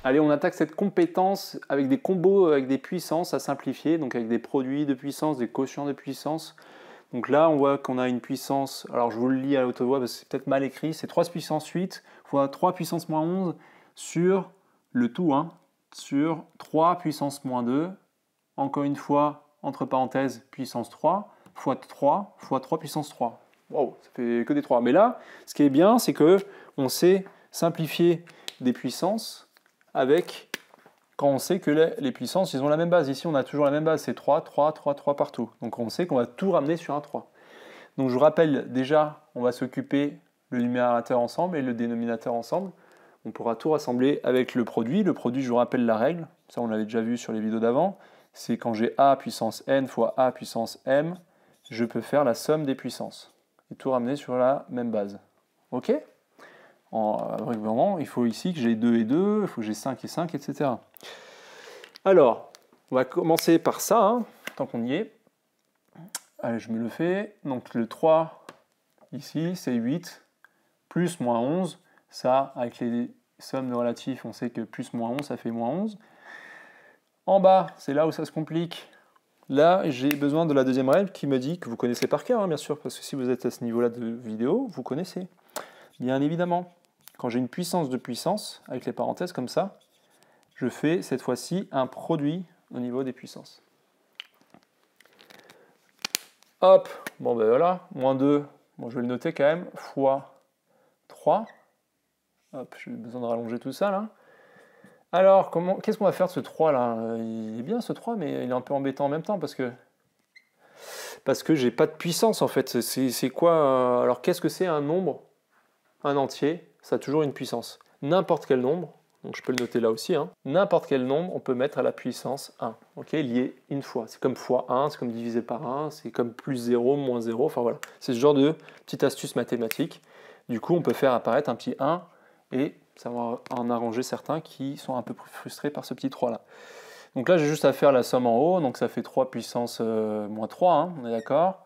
Allez, on attaque cette compétence avec des combos, avec des puissances à simplifier, donc avec des produits de puissance, des quotients de puissance. Donc là, on voit qu'on a une puissance, alors je vous le lis à haute voix parce que c'est peut-être mal écrit, c'est 3 puissance 8 fois 3 puissance moins 11 sur le tout, hein, sur 3 puissance moins 2, encore une fois, entre parenthèses, puissance 3, fois 3, fois 3 puissance 3. Wow, ça fait que des 3. Mais là, ce qui est bien, c'est qu'on sait simplifier des puissances avec, quand on sait que les puissances, ils ont la même base. Ici, on a toujours la même base, c'est 3, 3, 3, 3 partout. Donc on sait qu'on va tout ramener sur un 3. Donc je vous rappelle, déjà, on va s'occuper le numérateur ensemble et le dénominateur ensemble. On pourra tout rassembler avec le produit. Le produit, je vous rappelle la règle, ça on l'avait déjà vu sur les vidéos d'avant, c'est quand j'ai a puissance n fois a puissance m, je peux faire la somme des puissances et tout ramener sur la même base. Ok ? Vraiment, il faut ici que j'ai 2 et 2, il faut que j'ai 5 et 5, etc. Alors, on va commencer par ça, hein, tant qu'on y est. Allez, je me le fais. Donc le 3, ici, c'est 8, plus moins 11. Ça, avec les sommes de relatifs, on sait que plus moins 11, ça fait moins 11. En bas, c'est là où ça se complique. Là, j'ai besoin de la deuxième règle qui me dit, que vous connaissez par cœur, hein, bien sûr, parce que si vous êtes à ce niveau-là de vidéo, vous connaissez. Bien évidemment. Quand j'ai une puissance de puissance, avec les parenthèses comme ça, je fais cette fois-ci un produit au niveau des puissances. Hop, bon ben voilà, moins 2, bon, je vais le noter quand même, fois 3. Hop, j'ai besoin de rallonger tout ça là. Alors, qu'est-ce qu'on va faire de ce 3 là? Il est bien ce 3, mais il est un peu embêtant en même temps parce que j'ai pas de puissance en fait. C'est quoi alors qu'est-ce que c'est un nombre? Un entier, ça a toujours une puissance. N'importe quel nombre, donc je peux le noter là aussi, hein, n'importe quel nombre, on peut mettre à la puissance 1, ok, lié une fois. C'est comme fois 1, c'est comme divisé par 1, c'est comme plus 0, moins 0, enfin voilà. C'est ce genre de petite astuce mathématique. Du coup, on peut faire apparaître un petit 1 et ça va en arranger certains qui sont un peu plus frustrés par ce petit 3 là. Donc là, j'ai juste à faire la somme en haut, donc ça fait 3 puissance moins 3, hein, on est d'accord.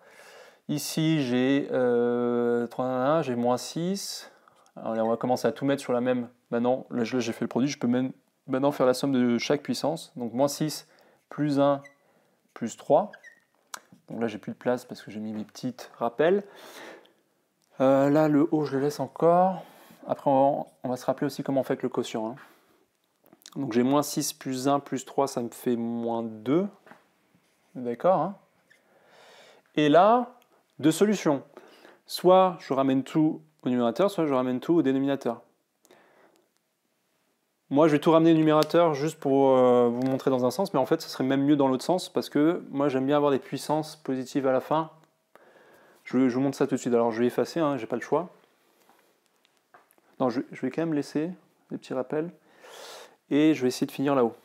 Ici, j'ai j'ai moins 6. Alors, on va commencer à tout mettre sur la même. Maintenant, là, j'ai fait le produit, je peux même maintenant faire la somme de chaque puissance. Donc, moins 6 plus 1 plus 3. Donc là, j'ai plus de place parce que j'ai mis mes petites rappels. Là, le haut, je le laisse encore. Après, on va se rappeler aussi comment on fait avec le quotient, hein. Donc, j'ai moins 6 plus 1 plus 3, ça me fait moins 2. D'accord, hein. Et là, deux solutions. Soit je ramène tout au numérateur, soit je ramène tout au dénominateur. Moi, je vais tout ramener au numérateur juste pour vous montrer dans un sens, mais en fait, ce serait même mieux dans l'autre sens, parce que moi, j'aime bien avoir des puissances positives à la fin. Je vous montre ça tout de suite. Alors, je vais effacer, hein, j'ai pas le choix. Non, je vais quand même laisser des petits rappels, et je vais essayer de finir là-haut.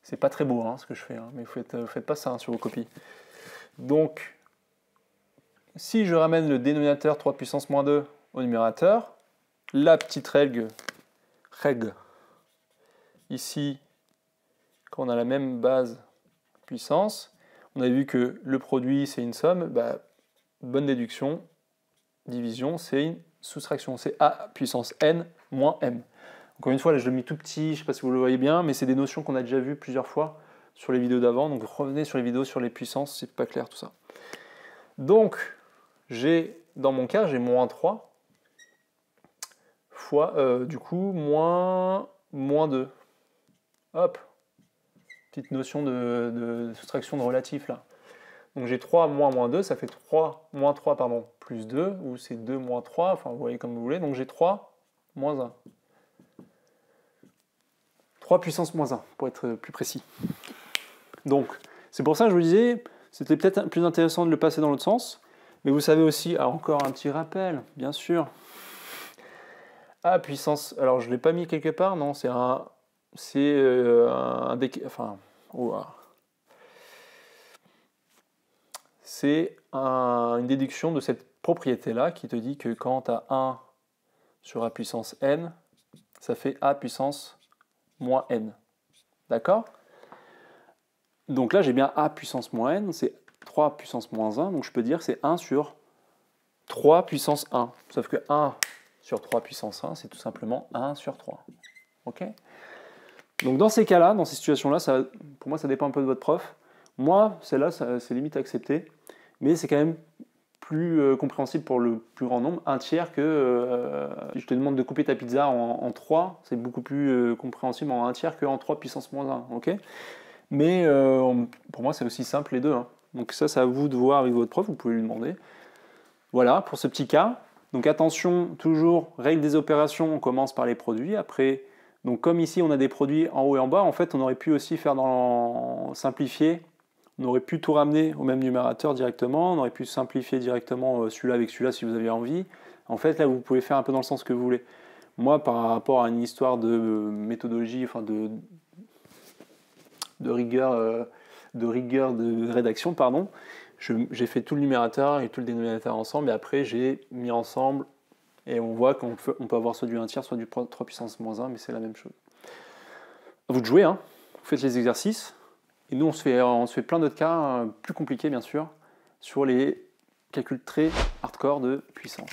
C'est pas très beau, hein, ce que je fais, hein, mais faites pas ça, hein, sur vos copies. Donc, si je ramène le dénominateur 3 puissance moins 2 au numérateur, la petite règle, ici, quand on a la même base puissance, on a vu que le produit c'est une somme, bah, bonne déduction, division c'est une soustraction, c'est a puissance n moins m. Encore une fois, là je l'ai mis tout petit, je ne sais pas si vous le voyez bien, mais c'est des notions qu'on a déjà vues plusieurs fois sur les vidéos d'avant, donc revenez sur les vidéos sur les puissances, c'est pas clair tout ça. Donc, dans mon cas, j'ai moins 3 fois, du coup, moins 2. Hop, petite notion de soustraction de relatif là. Donc j'ai 3 moins 2, ça fait 3 moins 3 pardon, plus 2, ou c'est 2 moins 3, enfin vous voyez comme vous voulez, donc j'ai 3 moins 1. 3 puissance moins 1, pour être plus précis. Donc, c'est pour ça que je vous disais, c'était peut-être plus intéressant de le passer dans l'autre sens, mais vous savez aussi, alors encore un petit rappel, bien sûr, A puissance, alors je ne l'ai pas mis quelque part, non, c'est une déduction de cette propriété-là qui te dit que quand tu as 1 sur A puissance n, ça fait A puissance moins n. D'accord? Donc là, j'ai bien A puissance moins n, c'est 3 puissance moins 1, donc je peux dire que c'est 1 sur 3 puissance 1. Sauf que 1 sur 3 puissance 1, c'est tout simplement 1 sur 3. Ok? Donc dans ces cas-là, dans ces situations-là, pour moi, ça dépend un peu de votre prof. Moi, celle-là, c'est limite accepté, mais c'est quand même plus compréhensible pour le plus grand nombre. Un tiers que je te demande de couper ta pizza en 3, c'est beaucoup plus compréhensible en un tiers qu'en 3 puissance moins 1. Ok? Mais pour moi, c'est aussi simple les deux. Hein. Donc ça, c'est à vous de voir avec votre prof, vous pouvez lui demander. Voilà, pour ce petit cas. Donc attention, toujours, règle des opérations, on commence par les produits. Après, donc comme ici, on a des produits en haut et en bas, en fait, on aurait pu aussi faire dans simplifier. On aurait pu tout ramener au même numérateur directement. On aurait pu simplifier directement celui-là avec celui-là si vous avez envie. En fait, là, vous pouvez faire un peu dans le sens que vous voulez. Moi, par rapport à une histoire de méthodologie, enfin de rigueur de rédaction, pardon, j'ai fait tout le numérateur et tout le dénominateur ensemble, et après j'ai mis ensemble, et on voit qu'on peut avoir soit du 1 tiers, soit du 3 puissance moins 1, mais c'est la même chose. À vous de jouer, hein. Vous faites les exercices, et nous on se fait plein d'autres cas, plus compliqués bien sûr, sur les calculs très hardcore de puissance.